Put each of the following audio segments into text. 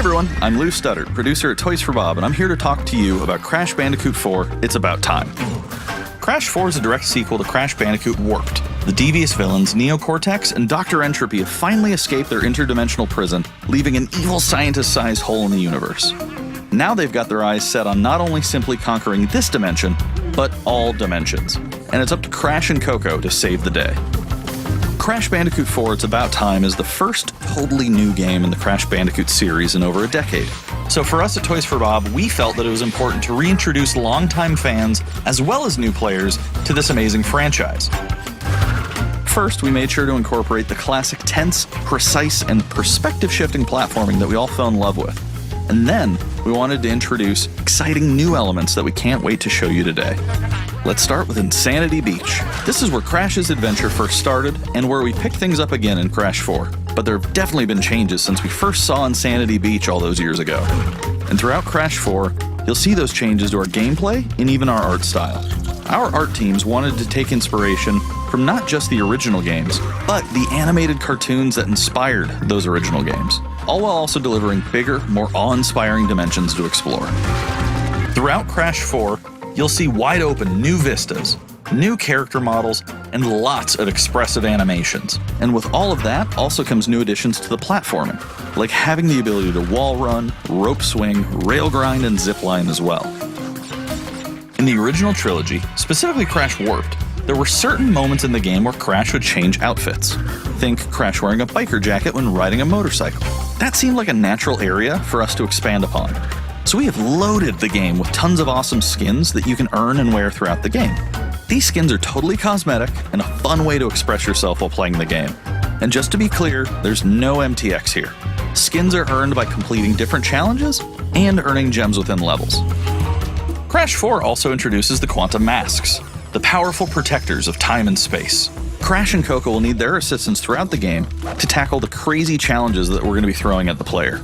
everyone, I'm Lou Studdard, producer at Toys for Bob, and I'm here to talk to you about Crash Bandicoot 4, It's About Time. Crash 4 is a direct sequel to Crash Bandicoot Warped. The devious villains, Neo-Cortex and Dr. Entropy, have finally escaped their interdimensional prison, leaving an evil scientist-sized hole in the universe. Now they've got their eyes set on not only simply conquering this dimension, but all dimensions. And it's up to Crash and Coco to save the day. Crash Bandicoot 4 It's About Time is the first totally new game in the Crash Bandicoot series in over a decade. So for us at Toys for Bob, we felt that it was important to reintroduce longtime fans, as well as new players, to this amazing franchise. First, we made sure to incorporate the classic tense, precise, and perspective-shifting platforming that we all fell in love with. And then, we wanted to introduce exciting new elements that we can't wait to show you today. Let's start with Insanity Beach. This is where Crash's adventure first started, and where we pick things up again in Crash 4. But there have definitely been changes since we first saw Insanity Beach all those years ago. And throughout Crash 4, you'll see those changes to our gameplay and even our art style. Our art teams wanted to take inspiration from not just the original games, but the animated cartoons that inspired those original games, all while also delivering bigger, more awe-inspiring dimensions to explore. Throughout Crash 4, you'll see wide-open new vistas, new character models, and lots of expressive animations. And with all of that also comes new additions to the platforming, like having the ability to wall run, rope swing, rail grind, and zipline as well. In the original trilogy, specifically Crash Warped, there were certain moments in the game where Crash would change outfits. Think Crash wearing a biker jacket when riding a motorcycle. That seemed like a natural area for us to expand upon. So we have loaded the game with tons of awesome skins that you can earn and wear throughout the game. These skins are totally cosmetic and a fun way to express yourself while playing the game. And just to be clear, there's no MTX here. Skins are earned by completing different challenges and earning gems within levels. Crash 4 also introduces the Quantum Masks, the powerful protectors of time and space. Crash and Coco will need their assistance throughout the game to tackle the crazy challenges that we're going to be throwing at the player.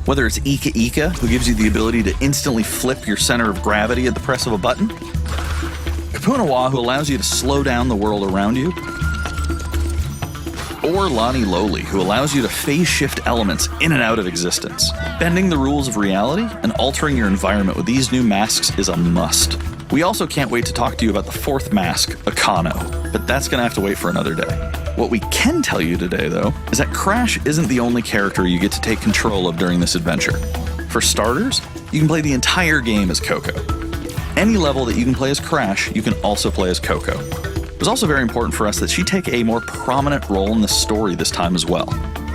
Whether it's Ika Ika, who gives you the ability to instantly flip your center of gravity at the press of a button, Kapunawa, who allows you to slow down the world around you, or Lonnie Lowly, who allows you to phase shift elements in and out of existence. Bending the rules of reality and altering your environment with these new masks is a must. We also can't wait to talk to you about the fourth mask, Akano, but that's gonna have to wait for another day. What we can tell you today, though, is that Crash isn't the only character you get to take control of during this adventure. For starters, you can play the entire game as Coco. Any level that you can play as Crash, you can also play as Coco. It was also very important for us that she take a more prominent role in the story this time as well.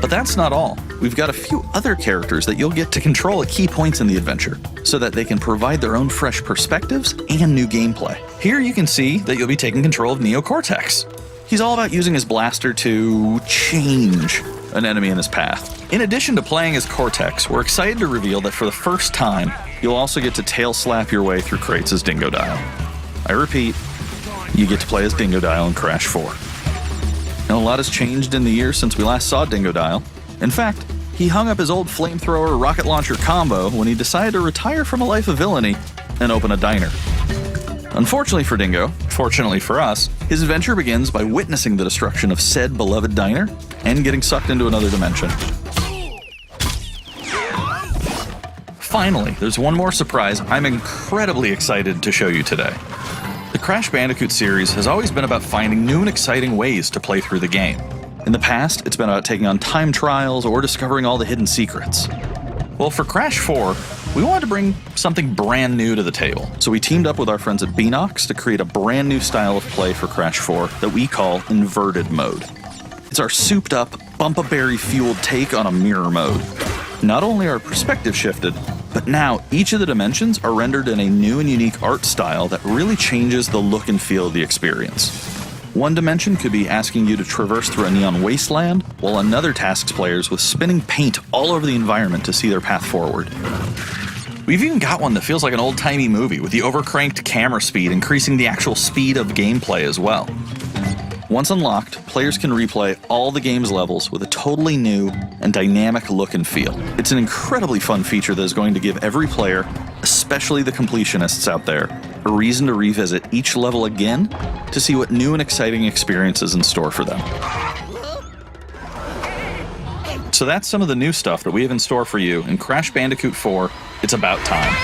But that's not all. We've got a few other characters that you'll get to control at key points in the adventure, so that they can provide their own fresh perspectives and new gameplay. Here you can see that you'll be taking control of Neo-Cortex. He's all about using his blaster to change an enemy in his path. In addition to playing as Cortex, we're excited to reveal that for the first time, you'll also get to tail slap your way through crates as Dingodile. I repeat, you get to play as Dingodile in Crash 4. Now, a lot has changed in the years since we last saw Dingodile. In fact, he hung up his old flamethrower rocket launcher combo when he decided to retire from a life of villainy and open a diner. Unfortunately for Dingo, fortunately for us, his adventure begins by witnessing the destruction of said beloved diner and getting sucked into another dimension. Finally, there's one more surprise I'm incredibly excited to show you today. The Crash Bandicoot series has always been about finding new and exciting ways to play through the game. In the past, it's been about taking on time trials or discovering all the hidden secrets. Well, for Crash 4, we wanted to bring something brand new to the table, so we teamed up with our friends at Beanox to create a brand new style of play for Crash 4 that we call Inverted Mode. It's our souped-up, bumpa-berry-fueled take on a mirror mode. Not only are perspective shifted, but now each of the dimensions are rendered in a new and unique art style that really changes the look and feel of the experience. One dimension could be asking you to traverse through a neon wasteland, while another tasks players with spinning paint all over the environment to see their path forward. We've even got one that feels like an old-timey movie, with the overcranked camera speed increasing the actual speed of gameplay as well. Once unlocked, players can replay all the game's levels with a totally new and dynamic look and feel. It's an incredibly fun feature that is going to give every player, especially the completionists out there, a reason to revisit each level again to see what new and exciting experiences in store for them. So that's some of the new stuff that we have in store for you in Crash Bandicoot 4, It's About Time.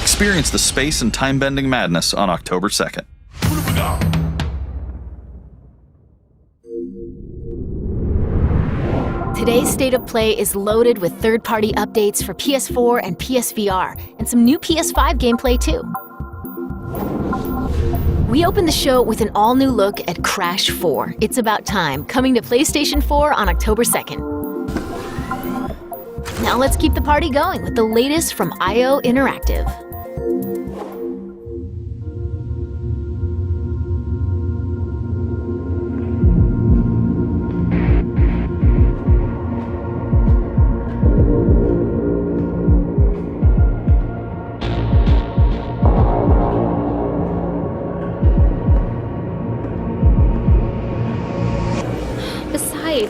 Experience the space and time-bending madness on October 2nd. Today's State of Play is loaded with third-party updates for PS4 and PSVR, and some new PS5 gameplay too. We open the show with an all-new look at Crash 4, It's About Time, coming to PlayStation 4 on October 2nd. Now let's keep the party going with the latest from IO Interactive.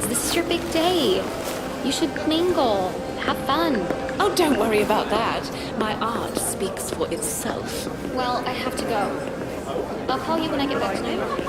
This is your big day. You should mingle, have fun. Oh, don't worry about that. My art speaks for itself. Well, I have to go. I'll call you when I get back to New York.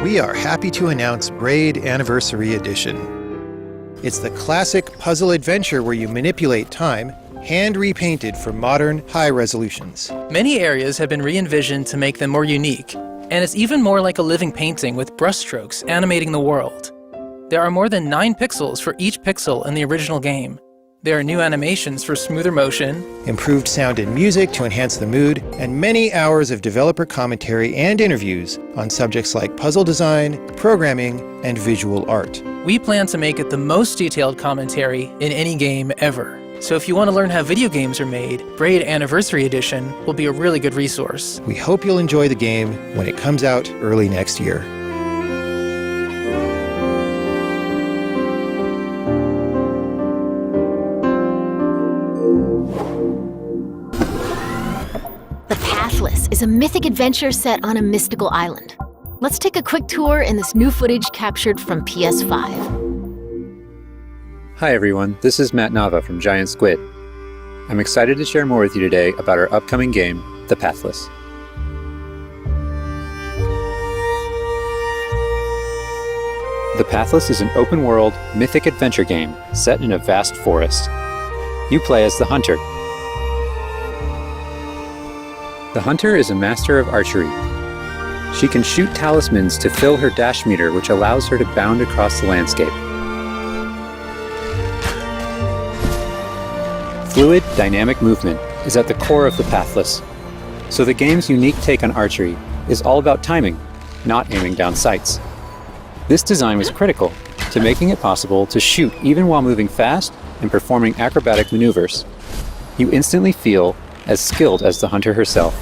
We are happy to announce Braid Anniversary Edition. It's the classic puzzle adventure where you manipulate time, hand repainted for modern, high resolutions. Many areas have been re-envisioned to make them more unique, and it's even more like a living painting with brushstrokes animating the world. There are more than 9 pixels for each pixel in the original game. There are new animations for smoother motion, improved sound and music to enhance the mood, and many hours of developer commentary and interviews on subjects like puzzle design, programming, and visual art. We plan to make it the most detailed commentary in any game ever. So if you want to learn how video games are made, Braid Anniversary Edition will be a really good resource. We hope you'll enjoy the game when it comes out early next year. Pathless is a mythic adventure set on a mystical island. Let's take a quick tour in this new footage captured from PS5. Hi everyone, this is Matt Nava from Giant Squid. I'm excited to share more with you today about our upcoming game, The Pathless. The Pathless is an open-world, mythic adventure game set in a vast forest. You play as the Hunter. The Hunter is a master of archery. She can shoot talismans to fill her dash meter, which allows her to bound across the landscape. Fluid, dynamic movement is at the core of the Pathless, so the game's unique take on archery is all about timing, not aiming down sights. This design was critical to making it possible to shoot even while moving fast and performing acrobatic maneuvers. You instantly feel as skilled as the hunter herself.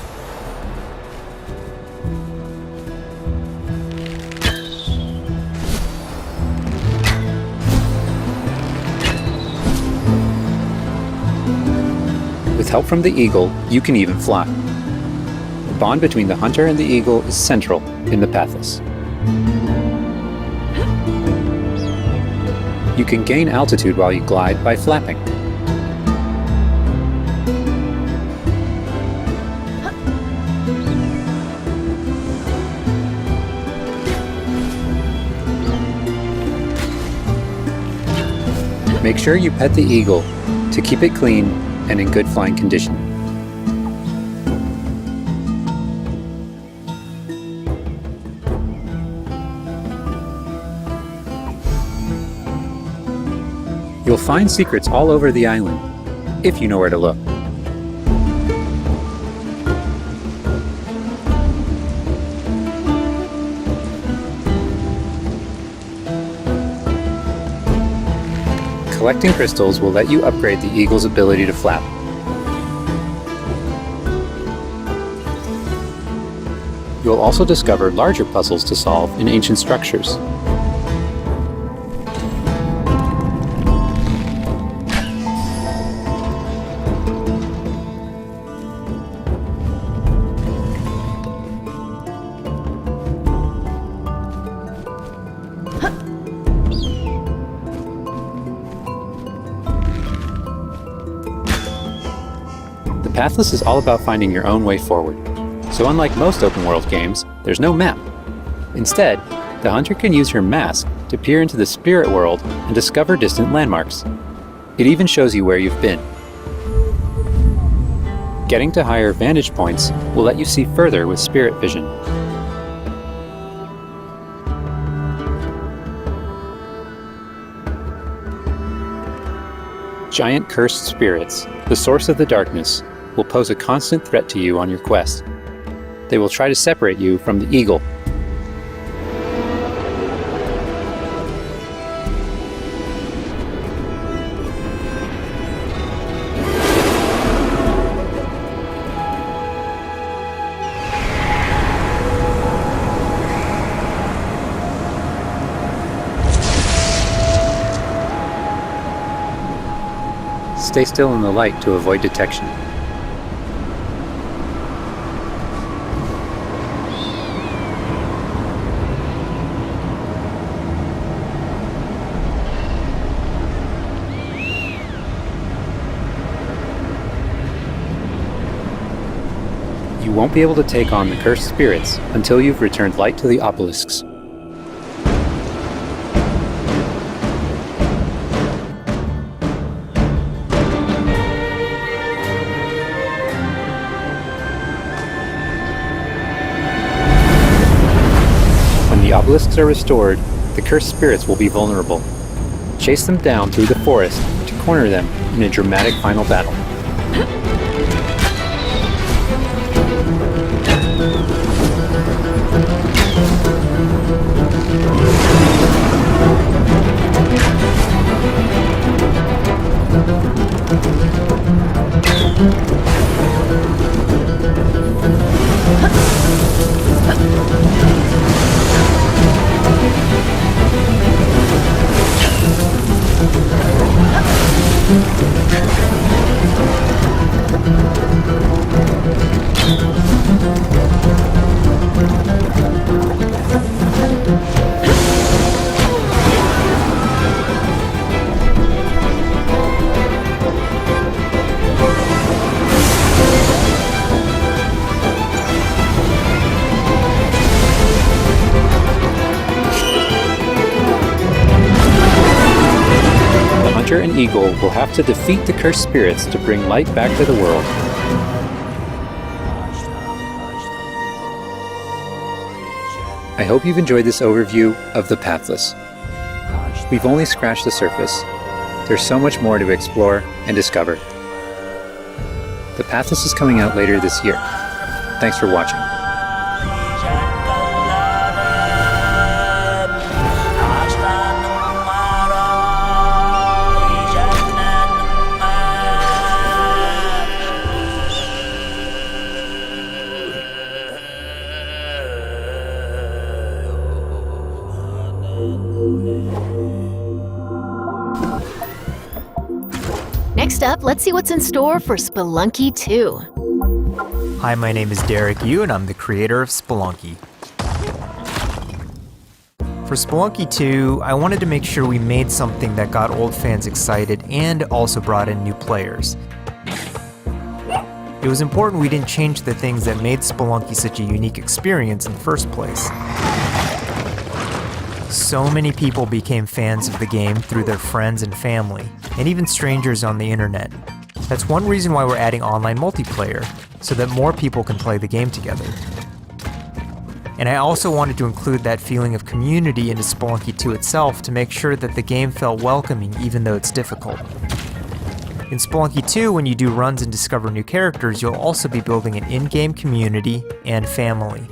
With help from the eagle, you can even fly. The bond between the hunter and the eagle is central in the Pathless. You can gain altitude while you glide by flapping. Make sure you pet the eagle to keep it clean and in good flying condition. You'll find secrets all over the island, if you know where to look. Collecting crystals will let you upgrade the eagle's ability to flap. You'll also discover larger puzzles to solve in ancient structures. Pathless is all about finding your own way forward. So unlike most open-world games, there's no map. Instead, the hunter can use her mask to peer into the spirit world and discover distant landmarks. It even shows you where you've been. Getting to higher vantage points will let you see further with spirit vision. Giant cursed spirits, the source of the darkness, will pose a constant threat to you on your quest. They will try to separate you from the eagle. Stay still in the light to avoid detection. You won't be able to take on the cursed spirits until you've returned light to the obelisks. When the obelisks are restored, the cursed spirits will be vulnerable. Chase them down through the forest to corner them in a dramatic final battle. And Eagle will have to defeat the cursed spirits to bring light back to the world. I hope you've enjoyed this overview of the Pathless. We've only scratched the surface. There's so much more to explore and discover. The Pathless is coming out later this year. Thanks for watching. Next up, let's see what's in store for Spelunky 2. Hi, my name is Derek Yu, and I'm the creator of Spelunky. For Spelunky 2, I wanted to make sure we made something that got old fans excited and also brought in new players. It was important we didn't change the things that made Spelunky such a unique experience in the first place. So many people became fans of the game through their friends and family, and even strangers on the internet. That's one reason why we're adding online multiplayer, so that more people can play the game together. And I also wanted to include that feeling of community into Spelunky 2 itself to make sure that the game felt welcoming even though it's difficult. In Spelunky 2, when you do runs and discover new characters, you'll also be building an in-game community and family.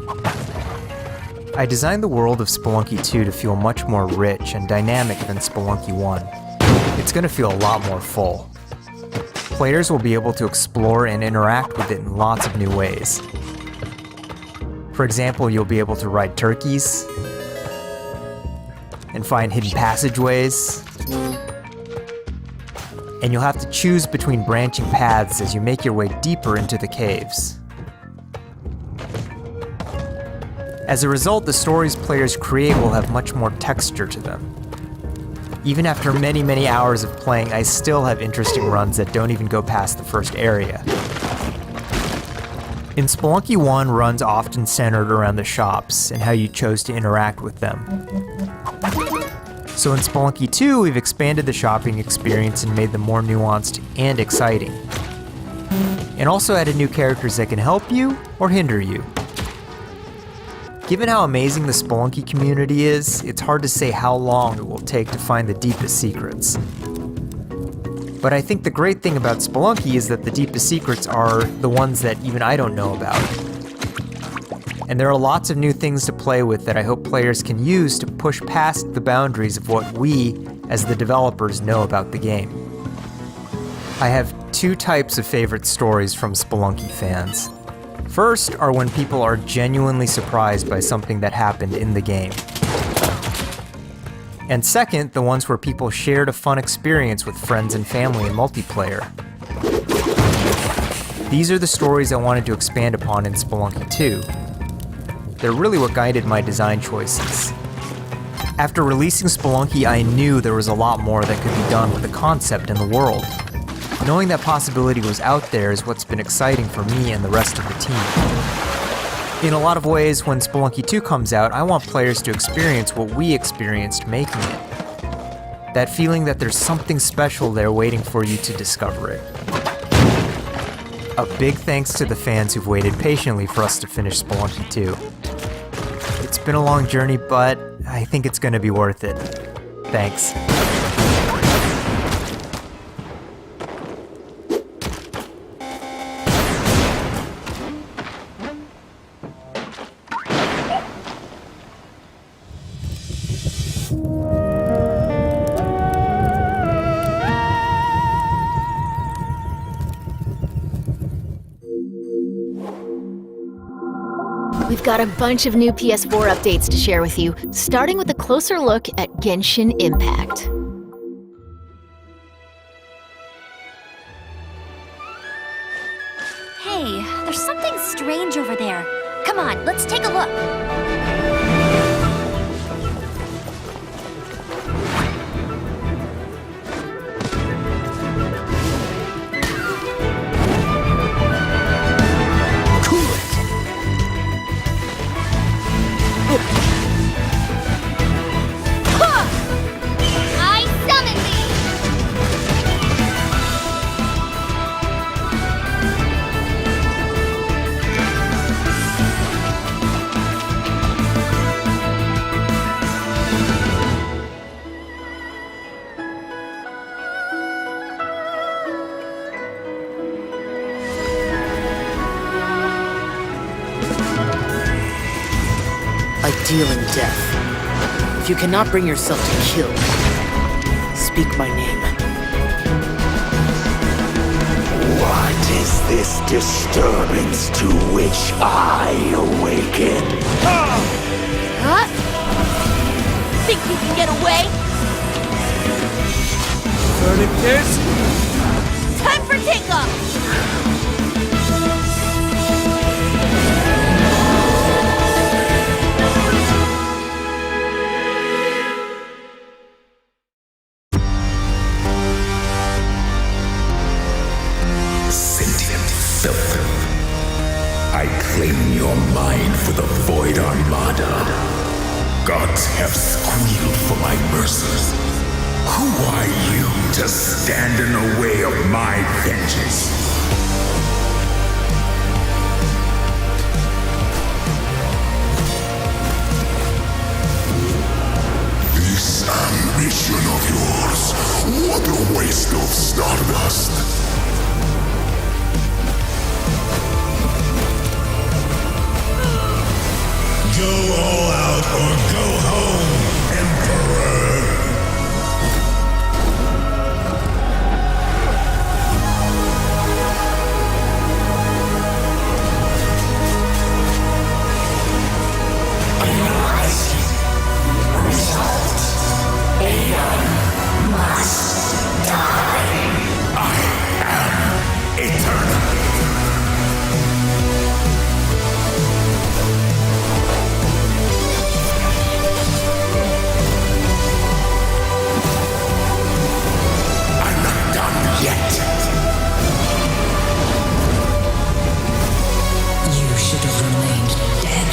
I designed the world of Spelunky 2 to feel much more rich and dynamic than Spelunky 1. It's going to feel a lot more full. Players will be able to explore and interact with it in lots of new ways. For example, you'll be able to ride turkeys, and find hidden passageways, and you'll have to choose between branching paths as you make your way deeper into the caves. As a result, the stories players create will have much more texture to them. Even after many, many hours of playing, I still have interesting runs that don't even go past the first area. In Spelunky 1, runs often centered around the shops and how you chose to interact with them. So in Spelunky 2, we've expanded the shopping experience and made them more nuanced and exciting. And also added new characters that can help you or hinder you. Given how amazing the Spelunky community is, it's hard to say how long it will take to find the deepest secrets. But I think the great thing about Spelunky is that the deepest secrets are the ones that even I don't know about. And there are lots of new things to play with that I hope players can use to push past the boundaries of what we, as the developers, know about the game. I have two types of favorite stories from Spelunky fans. First are when people are genuinely surprised by something that happened in the game. And second, the ones where people shared a fun experience with friends and family in multiplayer. These are the stories I wanted to expand upon in Spelunky 2. They're really what guided my design choices. After releasing Spelunky, I knew there was a lot more that could be done with the concept and the world. Knowing that possibility was out there is what's been exciting for me and the rest of the team. In a lot of ways, when Spelunky 2 comes out, I want players to experience what we experienced making it. That feeling that there's something special there waiting for you to discover it. A big thanks to the fans who've waited patiently for us to finish Spelunky 2. It's been a long journey, but I think it's going to be worth it. Thanks. We've got a bunch of new PS4 updates to share with you, starting with a closer look at Genshin Impact. Hey, there's something strange over there. Come on, let's take a look. dealing death. If you cannot bring yourself to kill, speak my name. What is this disturbance to which I awaken? Huh? Think you can get away? Burning this? Time for takeoff! Sentient filth. I claim your mind for the Void Armada. Gods have squealed for my mercy. Who are you to stand in the way of my vengeance? This ambition of yours, what a waste of stardust. Go all out or go home, Emperor! Result. Aeon must die. I am eternal. You should have remained dead.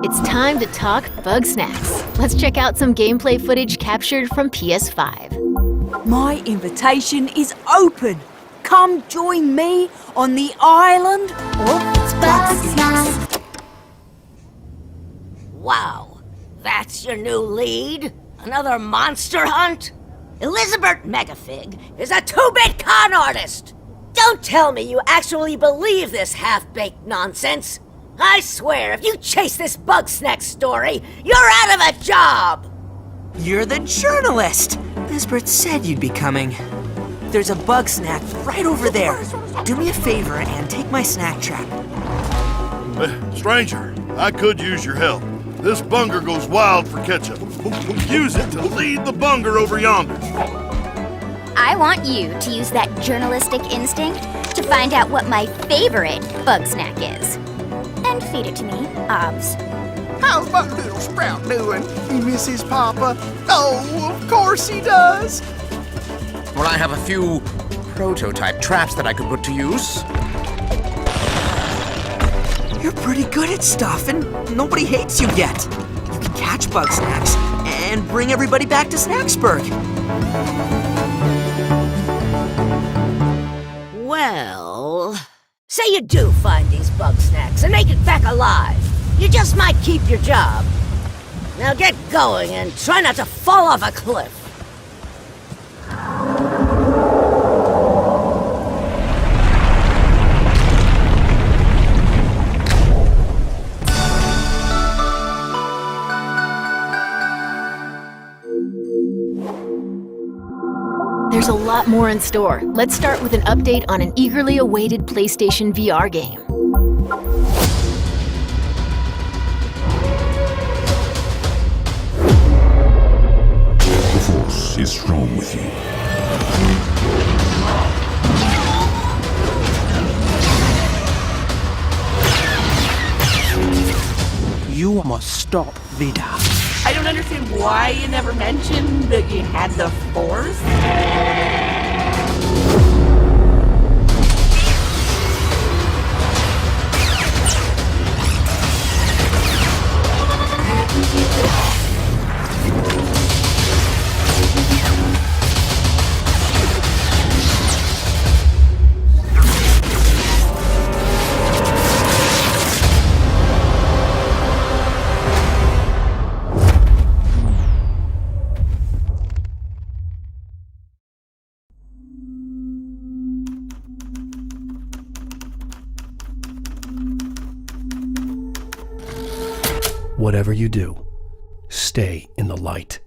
It's time to talk Bugsnax. Let's check out some gameplay footage captured from PS5. My invitation is open. Come join me on the island of Bugsnax. Wow, that's your new lead? Another monster hunt? Elizabeth Megafig is a 2-bit con artist! Don't tell me you actually believe this half-baked nonsense! I swear, if you chase this Bugsnax story, you're out of a job! You're the journalist! Lisbeth said you'd be coming. There's a Bugsnax right over there. Do me a favor and take my snack trap. Stranger, I could use your help. This bunger goes wild for ketchup. Use it to lead the bunger over yonder. I want you to use that journalistic instinct to find out what my favorite Bugsnax is. And feed it to me, obs. How's my little sprout doing? He misses Papa? Oh, of course he does. Well, I have a few prototype traps that I could put to use. You're pretty good at stuff, and nobody hates you yet. You can catch Bugsnax and bring everybody back to Snacksburg. Well, say you do find these Bugsnax and make it back alive. You just might keep your job. Now get going and try not to fall off a cliff. there's a lot more in store. Let's start with an update on an eagerly awaited PlayStation VR game. The Force is strong with you. You must stop Vader. I don't understand why you never mentioned that you had the Force. Whatever you do, stay in the light.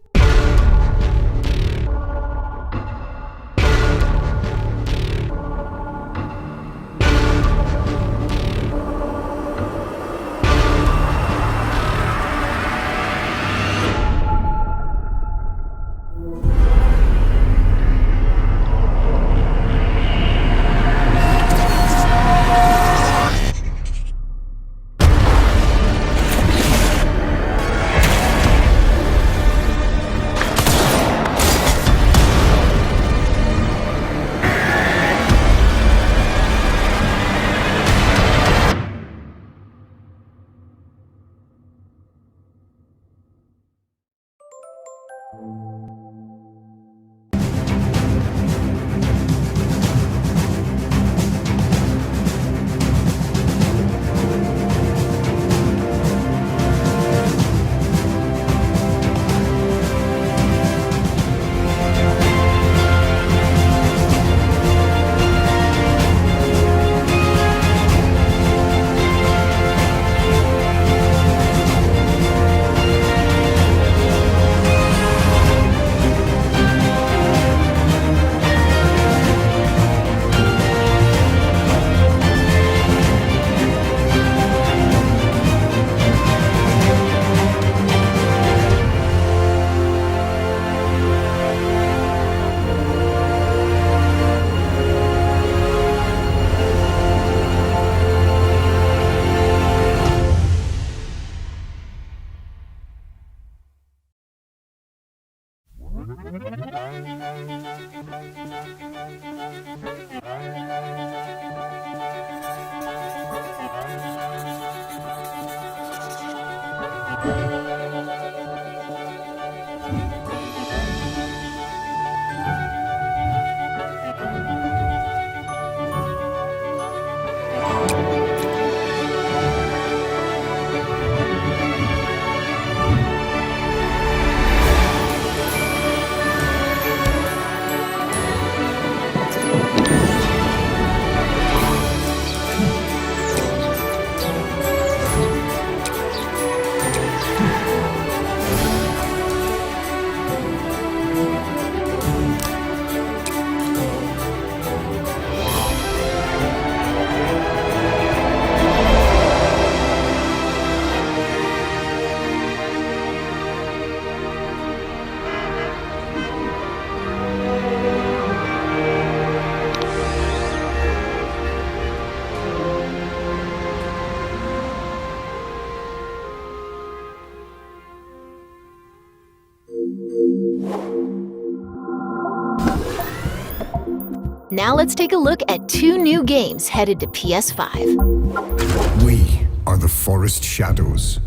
Now let's take a look at 2 new games headed to PS5. We are the forest shadows.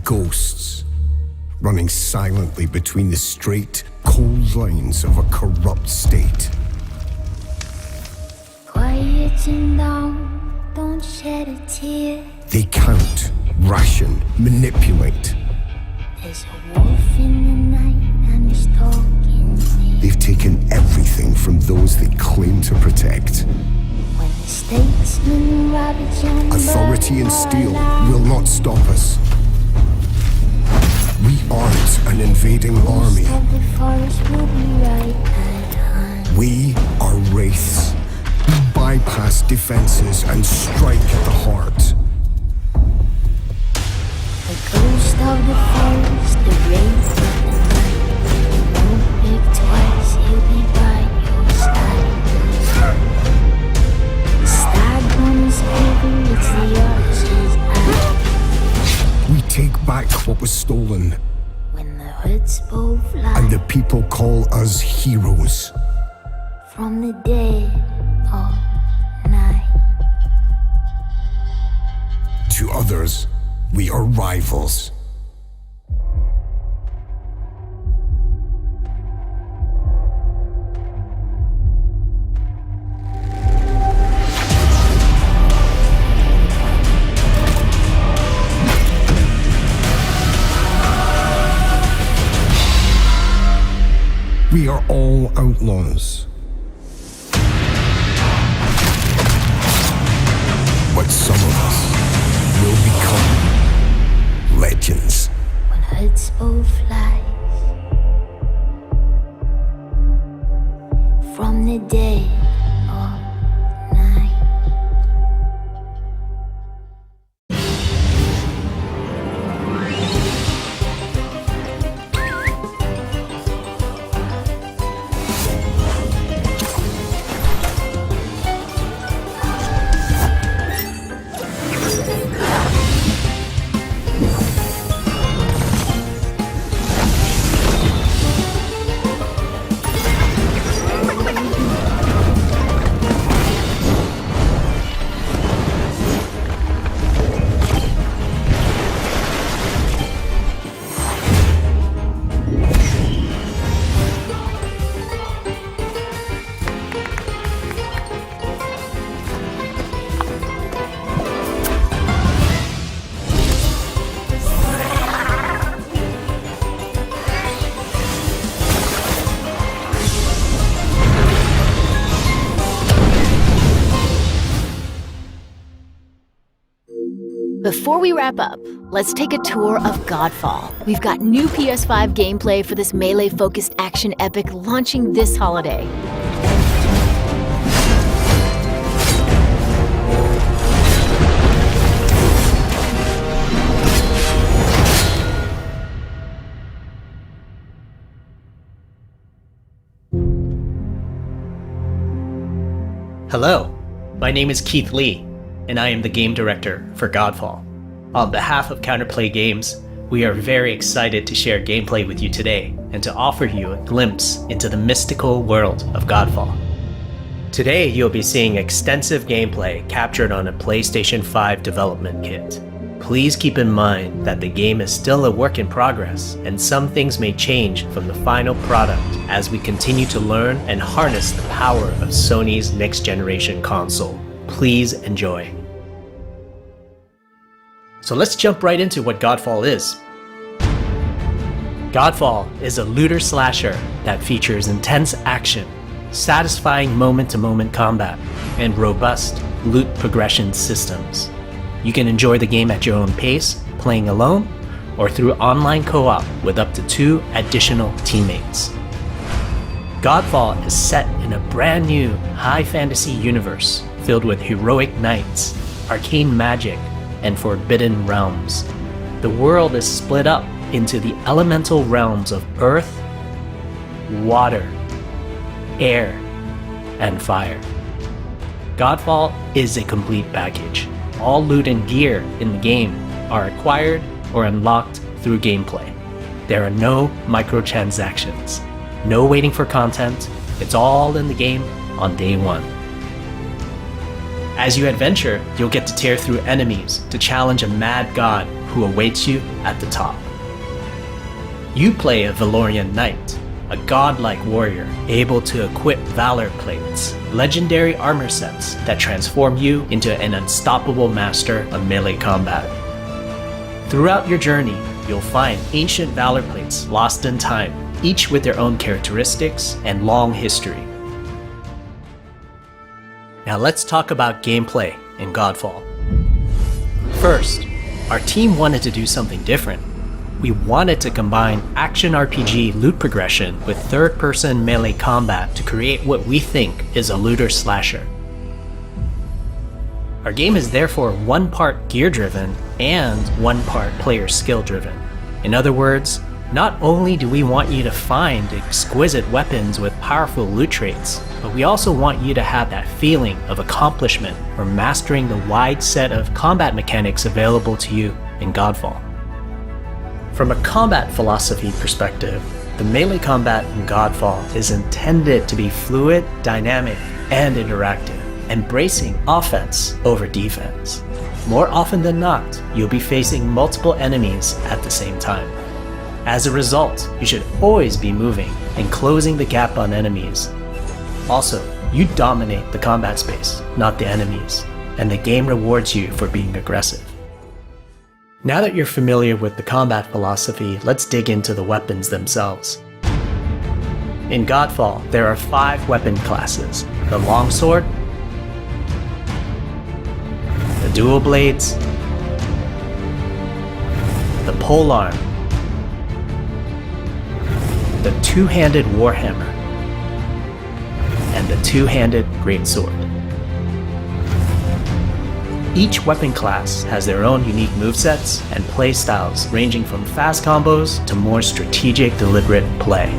Ghosts, running silently between the straight, cold lines of a corrupt state. Quieten down, don't shed a tear. They count, ration, manipulate. There's a wolf in the night and he's talking. They've taken everything from those they claim to protect. When the statesmen ravage on Authority and steel will not stop us. We aren't an invading army. The forest will be right. We are wraiths. We bypass defenses and strike at the heart. The ghost of the forest, the wraith of the night. Won't think twice, he'll be by your side. The stag comes heavy, it's the archer's eye. We take back what was stolen. When the hoods both fly And the people call us heroes. from the dead of night. To others, we are rivals. We are all outlaws. But some of us will become legends. When hoods both flies from the dead of night. Before we wrap up, let's take a tour of Godfall. We've got new PS5 gameplay for this melee-focused action epic launching this holiday. Hello, my name is Keith Lee, and I am the game director for Godfall. On behalf of Counterplay Games, we are very excited to share gameplay with you today and to offer you a glimpse into the mystical world of Godfall. Today, you'll be seeing extensive gameplay captured on a PlayStation 5 development kit. Please keep in mind that the game is still a work in progress, and some things may change from the final product as we continue to learn and harness the power of Sony's next-generation console. Please enjoy. So let's jump right into what Godfall is. Godfall is a looter slasher that features intense action, satisfying moment-to-moment combat, and robust loot progression systems. You can enjoy the game at your own pace, playing alone, or through online co-op with up to 2 additional teammates. Godfall is set in a brand new high fantasy universe filled with heroic knights, arcane magic, and forbidden realms. The world is split up into the elemental realms of earth, water, air, and fire. Godfall is a complete package. All loot and gear in the game are acquired or unlocked through gameplay. There are no microtransactions, no waiting for content. It's all in the game on day one. As you adventure, you'll get to tear through enemies to challenge a mad god who awaits you at the top. You play a Valorian knight, a godlike warrior able to equip valor plates, legendary armor sets that transform you into an unstoppable master of melee combat. Throughout your journey, you'll find ancient valor plates lost in time, each with their own characteristics and long history. Now let's talk about gameplay in Godfall. First, our team wanted to do something different. we wanted to combine action RPG loot progression with third-person melee combat to create what we think is a looter slasher. Our game is therefore one part gear-driven and one part player skill-driven. In other words, not only do we want you to find exquisite weapons with powerful loot traits, but we also want you to have that feeling of accomplishment for mastering the wide set of combat mechanics available to you in Godfall. From a combat philosophy perspective, the melee combat in Godfall is intended to be fluid, dynamic, and interactive, embracing offense over defense. More often than not, you'll be facing multiple enemies at the same time. As a result, you should always be moving and closing the gap on enemies. Also, you dominate the combat space, not the enemies, and the game rewards you for being aggressive. Now that you're familiar with the combat philosophy, let's dig into the weapons themselves. In Godfall, there are 5 weapon classes: the longsword, the dual blades, the polearm, the two-handed warhammer, and the two-handed greatsword. Each weapon class has their own unique movesets and playstyles ranging from fast combos to more strategic, deliberate play.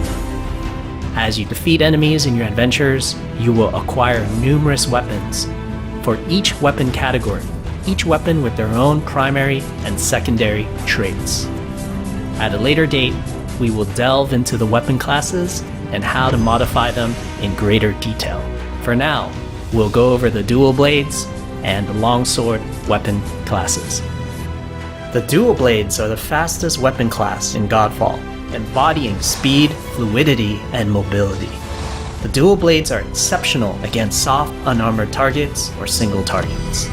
As you defeat enemies in your adventures, you will acquire numerous weapons. For each weapon category, each weapon with their own primary and secondary traits. At a later date, we will delve into the weapon classes and how to modify them in greater detail. For now, we'll go over the dual blades and the longsword weapon classes. The dual blades are the fastest weapon class in Godfall, embodying speed, fluidity, and mobility. The dual blades are exceptional against soft, unarmored targets or single targets.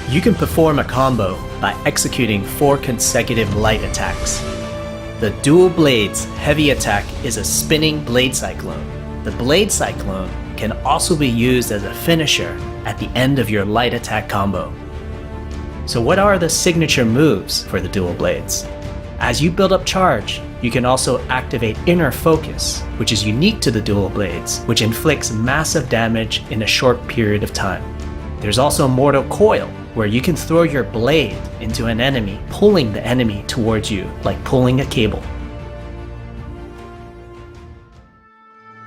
You can perform a combo by executing 4 consecutive light attacks. The dual blades heavy attack is a spinning blade cyclone. The blade cyclone can also be used as a finisher at the end of your light attack combo. So what are the signature moves for the dual blades? As you build up charge, you can also activate Inner Focus, which is unique to the dual blades, which inflicts massive damage in a short period of time. There's also Mortal Coil, where you can throw your blade into an enemy, pulling the enemy towards you like pulling a cable.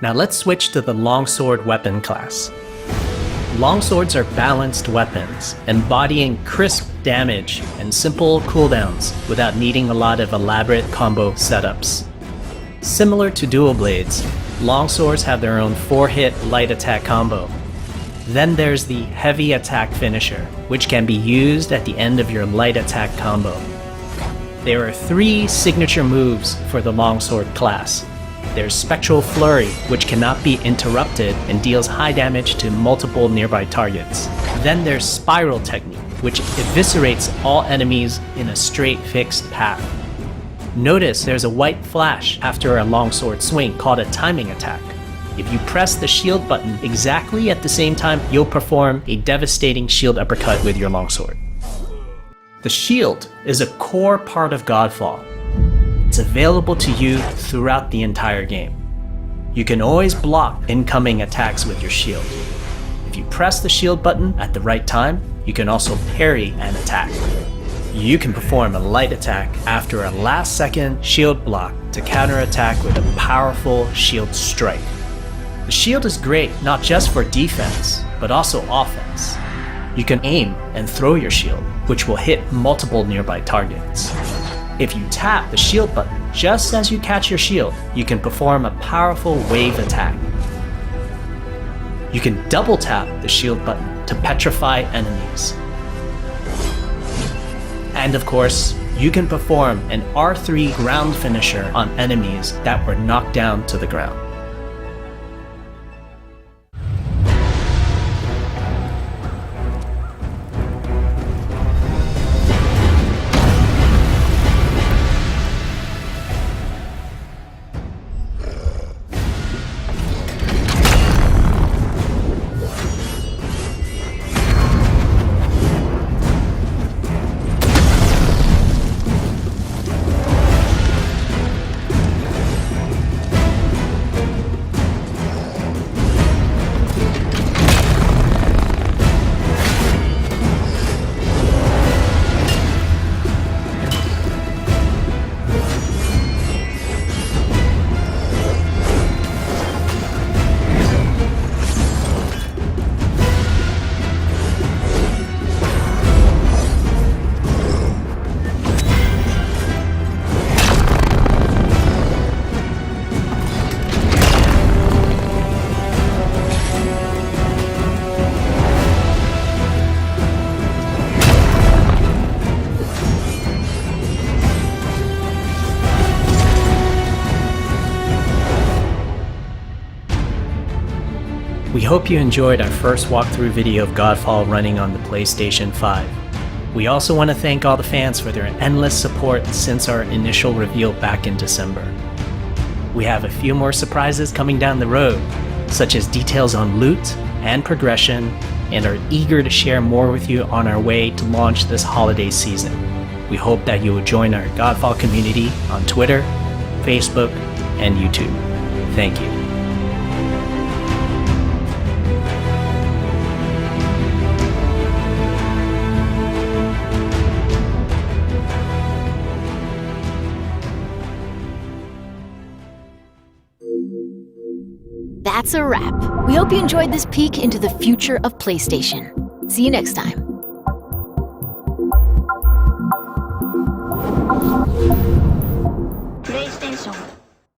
Now let's switch to the longsword weapon class. Longswords are balanced weapons, embodying crisp damage and simple cooldowns without needing a lot of elaborate combo setups. Similar to dual blades, longswords have their own 4-hit light attack combo. Then there's the heavy attack finisher, which can be used at the end of your light attack combo. There are 3 signature moves for the longsword class. There's Spectral Flurry, which cannot be interrupted and deals high damage to multiple nearby targets. Then there's Spiral Technique, which eviscerates all enemies in a straight fixed path. Notice there's a white flash after a longsword swing called a timing attack. If you press the shield button exactly at the same time, you'll perform a devastating shield uppercut with your longsword. The shield is a core part of Godfall. It's available to you throughout the entire game. You can always block incoming attacks with your shield. If you press the shield button at the right time, you can also parry an attack. You can perform a light attack after a last-second shield block to counterattack with a powerful shield strike. The shield is great not just for defense, but also offense. You can aim and throw your shield, which will hit multiple nearby targets. If you tap the shield button just as you catch your shield, you can perform a powerful wave attack. You can double tap the shield button to petrify enemies. And of course, you can perform an R3 ground finisher on enemies that were knocked down to the ground. We hope you enjoyed our first walkthrough video of Godfall running on the PlayStation 5. We also want to thank all the fans for their endless support since our initial reveal back in December. We have a few more surprises coming down the road, such as details on loot and progression, and are eager to share more with you on our way to launch this holiday season. We hope that you will join our Godfall community on Twitter, Facebook, and YouTube. Thank you. That's a wrap. We hope you enjoyed this peek into the future of PlayStation. See you next time.